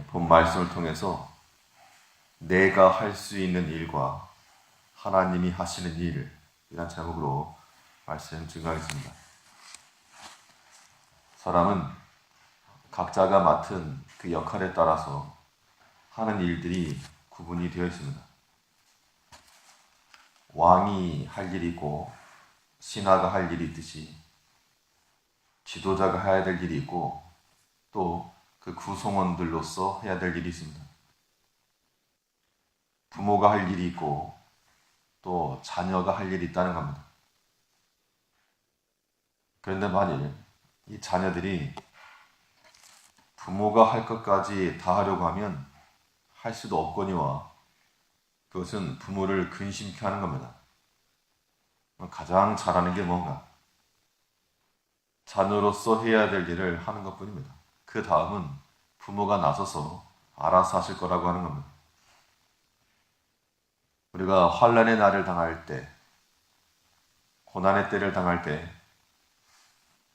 본 말씀을 통해서 내가 할 수 있는 일과 하나님이 하시는 일이란 제목으로 말씀 증거하겠습니다. 사람은 각자가 맡은 그 역할에 따라서 하는 일들이 구분이 되어 있습니다. 왕이 할 일이 있고 신하가 할 일이 있듯이 지도자가 해야 될 일이 있고 또 그 구성원들로서 해야 될 일이 있습니다. 부모가 할 일이 있고 또 자녀가 할 일이 있다는 겁니다. 그런데 만일 이 자녀들이 부모가 할 것까지 다 하려고 하면 할 수도 없거니와 그것은 부모를 근심케 하는 겁니다. 가장 잘하는 게 뭔가? 자녀로서 해야 될 일을 하는 것뿐입니다. 그 다음은 부모가 나서서 알아서 하실 거라고 하는 겁니다. 우리가 환난의 날을 당할 때, 고난의 때를 당할 때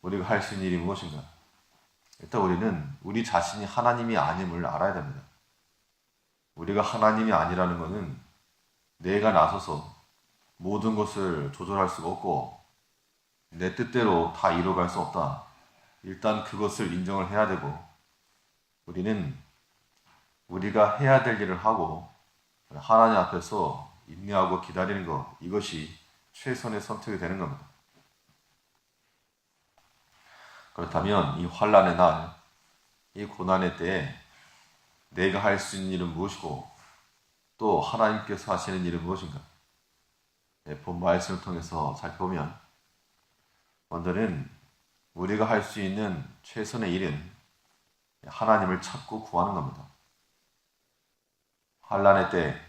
우리가 할 수 있는 일이 무엇인가? 일단 우리는 우리 자신이 하나님이 아님을 알아야 됩니다. 우리가 하나님이 아니라는 것은 내가 나서서 모든 것을 조절할 수가 없고 내 뜻대로 다 이루어갈 수 없다. 일단 그것을 인정을 해야 되고 우리는 우리가 해야 될 일을 하고 하나님 앞에서 인내하고 기다리는 것, 이것이 최선의 선택이 되는 겁니다. 그렇다면 이 환난의 날, 이 고난의 때에 내가 할 수 있는 일은 무엇이고 또 하나님께서 하시는 일은 무엇인가? 본 말씀을 통해서 살펴보면 먼저는 우리가 할 수 있는 최선의 일은 하나님을 찾고 구하는 겁니다. 환난의 때,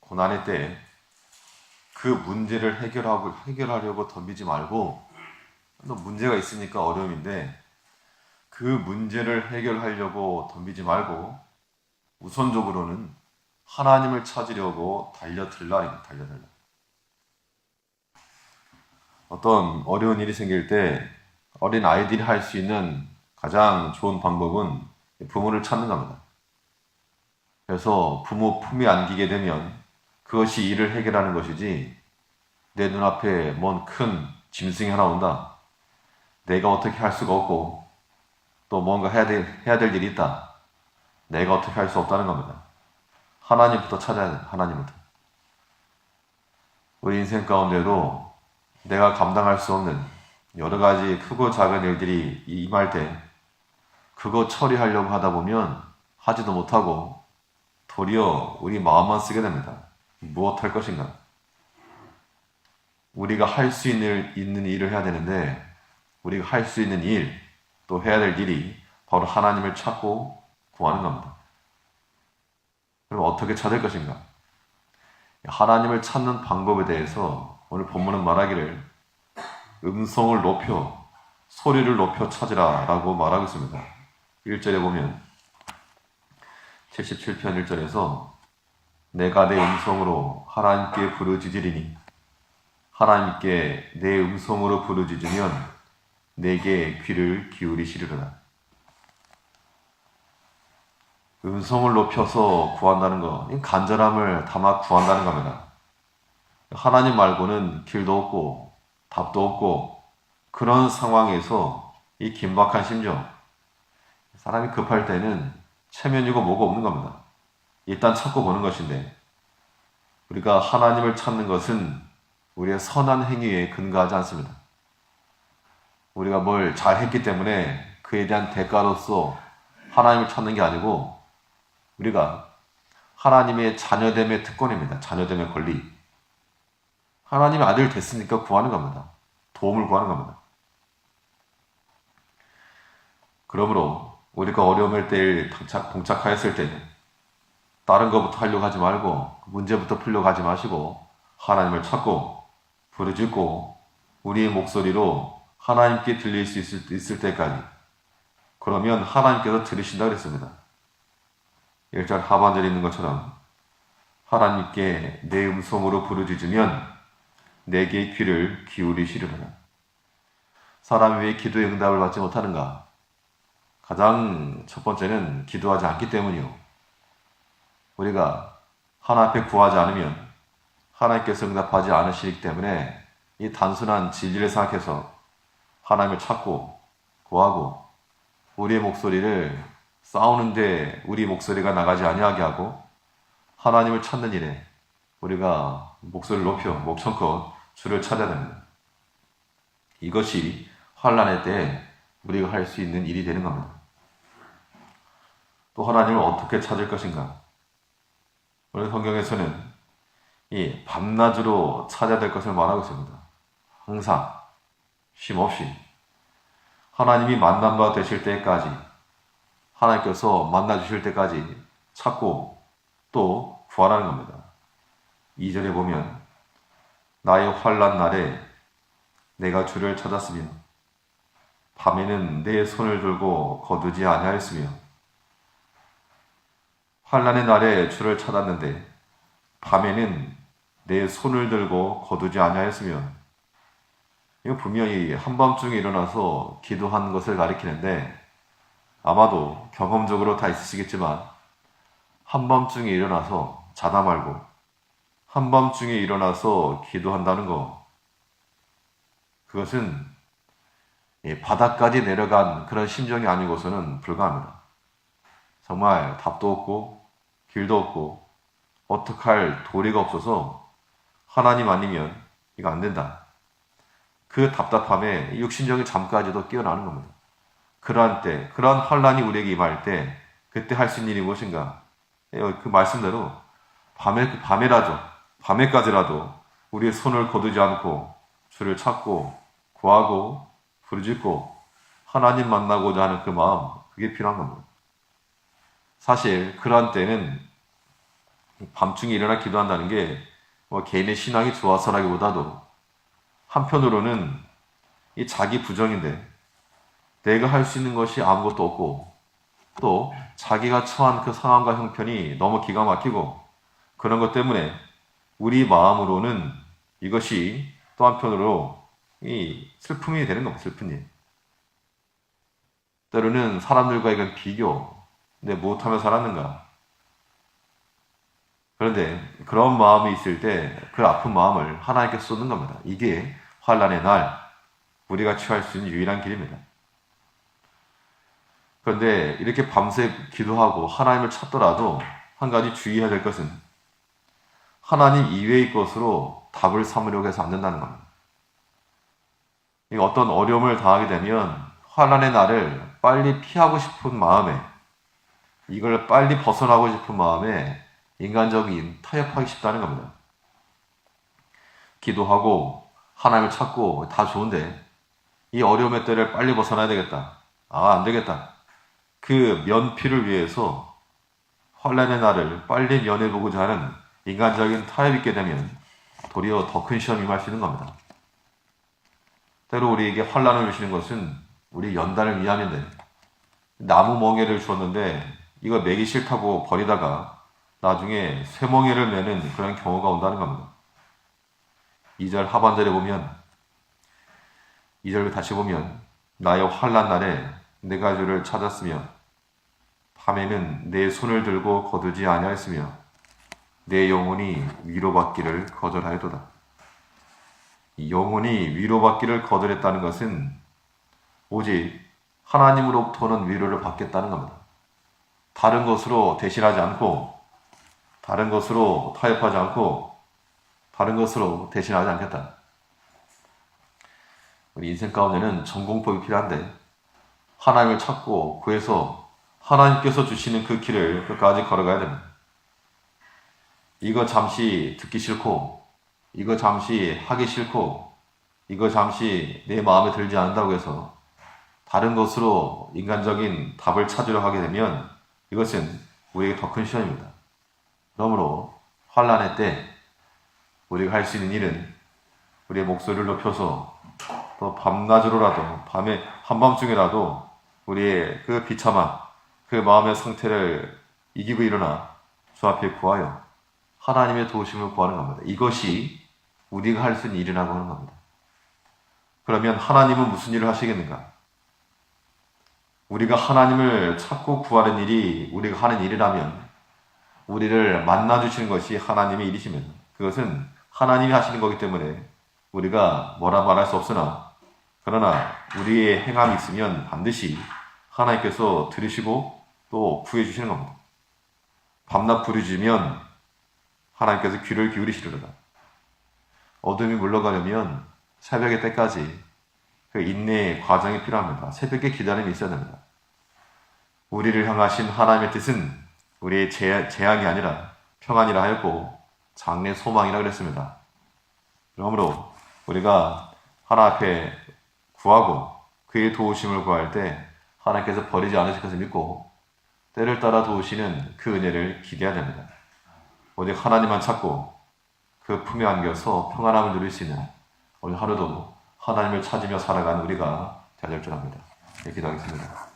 고난의 때 그 문제를 해결하려고 덤비지 말고 또 문제가 있으니까 어려움인데 그 문제를 해결하려고 덤비지 말고 우선적으로는 하나님을 찾으려고 달려들라. 어떤 어려운 일이 생길 때 어린 아이들이 할 수 있는 가장 좋은 방법은 부모를 찾는 겁니다. 그래서 부모 품에 안기게 되면 그것이 일을 해결하는 것이지 내 눈앞에 먼 큰 짐승이 하나 온다. 내가 어떻게 할 수가 없고 또 뭔가 해야 될 일이 있다. 내가 어떻게 할 수 없다는 겁니다. 하나님부터 찾아야 돼요. 하나님부터. 우리 인생 가운데도 내가 감당할 수 없는 여러 가지 크고 작은 일들이 임할 때 그거 처리하려고 하다 보면 하지도 못하고 도리어 우리 마음만 쓰게 됩니다. 무엇 할 것인가? 우리가 할 수 있는 일을 해야 되는데 우리가 할 수 있는 일, 또 해야 될 일이 바로 하나님을 찾고 구하는 겁니다. 그럼 어떻게 찾을 것인가? 하나님을 찾는 방법에 대해서 오늘 본문은 말하기를 음성을 높여, 소리를 높여 찾으라 라고 말하고 있습니다. 1절에 보면 77편 1절에서 내가 내 음성으로 하나님께 부르짖으리니 하나님께 내 음성으로 부르짖으면 내게 귀를 기울이시리로다. 음성을 높여서 구한다는 거, 간절함을 담아 구한다는 겁니다. 하나님 말고는 길도 없고 답도 없고 그런 상황에서 이 긴박한 심정, 사람이 급할 때는 체면이고 뭐가 없는 겁니다. 일단 찾고 보는 것인데 우리가 하나님을 찾는 것은 우리의 선한 행위에 근거하지 않습니다. 우리가 뭘 잘했기 때문에 그에 대한 대가로서 하나님을 찾는 게 아니고 우리가 하나님의 자녀됨의 특권입니다. 자녀됨의 권리. 하나님의 아들 됐으니까 구하는 겁니다. 도움을 구하는 겁니다. 그러므로 우리가 어려움을 때에 봉착하였을 때는 다른 것부터 하려고 하지 말고 문제부터 풀려고 하지 마시고 하나님을 찾고 부르짖고 우리의 목소리로 하나님께 들릴 수 있을 때까지 그러면 하나님께서 들으신다고 그랬습니다. 1절 하반절에 있는 것처럼 하나님께 내 음성으로 부르짖으면 내게 귀를 기울이시리로다. 사람이 왜 기도의 응답을 받지 못하는가? 가장 첫 번째는 기도하지 않기 때문이요. 우리가 하나님 앞에 구하지 않으면 하나님께서 응답하지 않으시기 때문에 이 단순한 진리를 생각해서 하나님을 찾고 구하고 우리의 목소리를 싸우는데 우리 목소리가 나가지 아니하게 하고 하나님을 찾는 일에 우리가 목소리를 높여 목청껏 주를 찾아야 됩니다. 이것이 환난의 때에 우리가 할 수 있는 일이 되는 겁니다. 또 하나님을 어떻게 찾을 것인가? 오늘 성경에서는 이 밤낮으로 찾아야 될 것을 말하고 있습니다. 항상 쉼없이 하나님이 만난 바 되실 때까지 하나님께서 만나 주실 때까지 찾고 또 구하라는 겁니다. 2절에 보면 나의 환난 날에 내가 주를 찾았으며 밤에는 내 손을 들고 거두지 아니하였으며 환난의 날에 주를 찾았는데 밤에는 내 손을 들고 거두지 아니하였으며 이거 분명히 한밤중에 일어나서 기도한 것을 가리키는데 아마도 경험적으로 다 있으시겠지만 한밤중에 일어나서 자다 말고 한밤중에 일어나서 기도한다는 거 그것은 바닥까지 내려간 그런 심정이 아니고서는 불가합니다. 정말 답도 없고 길도 없고 어떡할 도리가 없어서 하나님 아니면 이거 안 된다. 그 답답함에 육신적인 잠까지도 깨어나는 겁니다. 그러한 때, 그러한 환난이 우리에게 임할 때 그때 할 수 있는 일이 무엇인가? 그 말씀대로 밤에까지라도 우리의 손을 거두지 않고 주를 찾고 구하고 부르짖고 하나님 만나고자 하는 그 마음 그게 필요한 겁니다. 사실 그러한 때는 밤중에 일어나 기도한다는 게 개인의 신앙이 좋아서라기보다도 한편으로는 이 자기 부정인데 내가 할 수 있는 것이 아무것도 없고 또 자기가 처한 그 상황과 형편이 너무 기가 막히고 그런 것 때문에 우리 마음으로는 이것이 또 한편으로 이 슬픔이 되는 겁니다. 슬픈 일. 때로는 사람들과 이건 비교, 내 무엇하며 살았는가. 그런데 그런 마음이 있을 때 그 아픈 마음을 하나님께 쏟는 겁니다. 이게 환난의 날 우리가 취할 수 있는 유일한 길입니다. 그런데 이렇게 밤새 기도하고 하나님을 찾더라도 한 가지 주의해야 될 것은 하나님 이외의 것으로 답을 삼으려고 해서 안 된다는 겁니다. 어떤 어려움을 당하게 되면 환난의 날을 빨리 피하고 싶은 마음에 이걸 빨리 벗어나고 싶은 마음에 인간적인 타협하기 쉽다는 겁니다. 기도하고 하나님을 찾고 다 좋은데 이 어려움의 때를 빨리 벗어나야 되겠다. 안 되겠다. 그 면피를 위해서 환난의 날을 빨리 면해보고자 하는 인간적인 타협이 있게 되면 도리어 더 큰 시험이 임할 수 있는 겁니다. 때로 우리에게 환난을 주시는 것은 우리 연단을 위함인데 나무 멍에를 주었는데 이거 매기 싫다고 버리다가 나중에 쇠멍에를 매는 그런 경우가 온다는 겁니다. 2절 하반절에 보면 2절 다시 보면 나의 환난 날에 내가 주를 찾았으며 밤에는 내 손을 들고 거두지 아니하였으며 내 영혼이 위로받기를 거절하였도다. 영혼이 위로받기를 거절했다는 것은 오직 하나님으로부터는 위로를 받겠다는 겁니다. 다른 것으로 대신하지 않고 다른 것으로 타협하지 않고 다른 것으로 대신하지 않겠다. 우리 인생 가운데는 전공법이 필요한데 하나님을 찾고 구해서 하나님께서 주시는 그 길을 끝까지 걸어가야 됩니다. 이거 잠시 듣기 싫고 이거 잠시 하기 싫고 이거 잠시 내 마음에 들지 않는다고 해서 다른 것으로 인간적인 답을 찾으려 하게 되면 이것은 우리에게 더 큰 시험입니다. 그러므로 환난의 때 우리가 할 수 있는 일은 우리의 목소리를 높여서 또 밤낮으로라도 밤에 한밤중이라도 우리의 그 비참한 그 마음의 상태를 이기고 일어나 주 앞에 구하여 하나님의 도우심을 구하는 겁니다. 이것이 우리가 할 수 있는 일이라고 하는 겁니다. 그러면 하나님은 무슨 일을 하시겠는가? 우리가 하나님을 찾고 구하는 일이 우리가 하는 일이라면 우리를 만나주시는 것이 하나님의 일이시면 그것은 하나님이 하시는 거기 때문에 우리가 뭐라 말할 수 없으나 그러나 우리의 행함이 있으면 반드시 하나님께서 들으시고 또 구해주시는 겁니다. 밤낮 부르짖으면 하나님께서 귀를 기울이시리로다. 어둠이 물러가려면 새벽의 때까지 그 인내의 과정이 필요합니다. 새벽에 기다림이 있어야 됩니다. 우리를 향하신 하나님의 뜻은 우리의 재앙이 아니라 평안이라 하였고 장래 소망이라 그랬습니다. 그러므로 우리가 하나님 앞에 구하고 그의 도우심을 구할 때 하나님께서 버리지 않으실 것을 믿고 때를 따라 도우시는 그 은혜를 기대해야 됩니다. 오직 하나님만 찾고 그 품에 안겨서 평안함을 누릴 수 있는 오늘 하루도 하나님을 찾으며 살아가는 우리가 되어야 될 줄 압니다. 기도하겠습니다.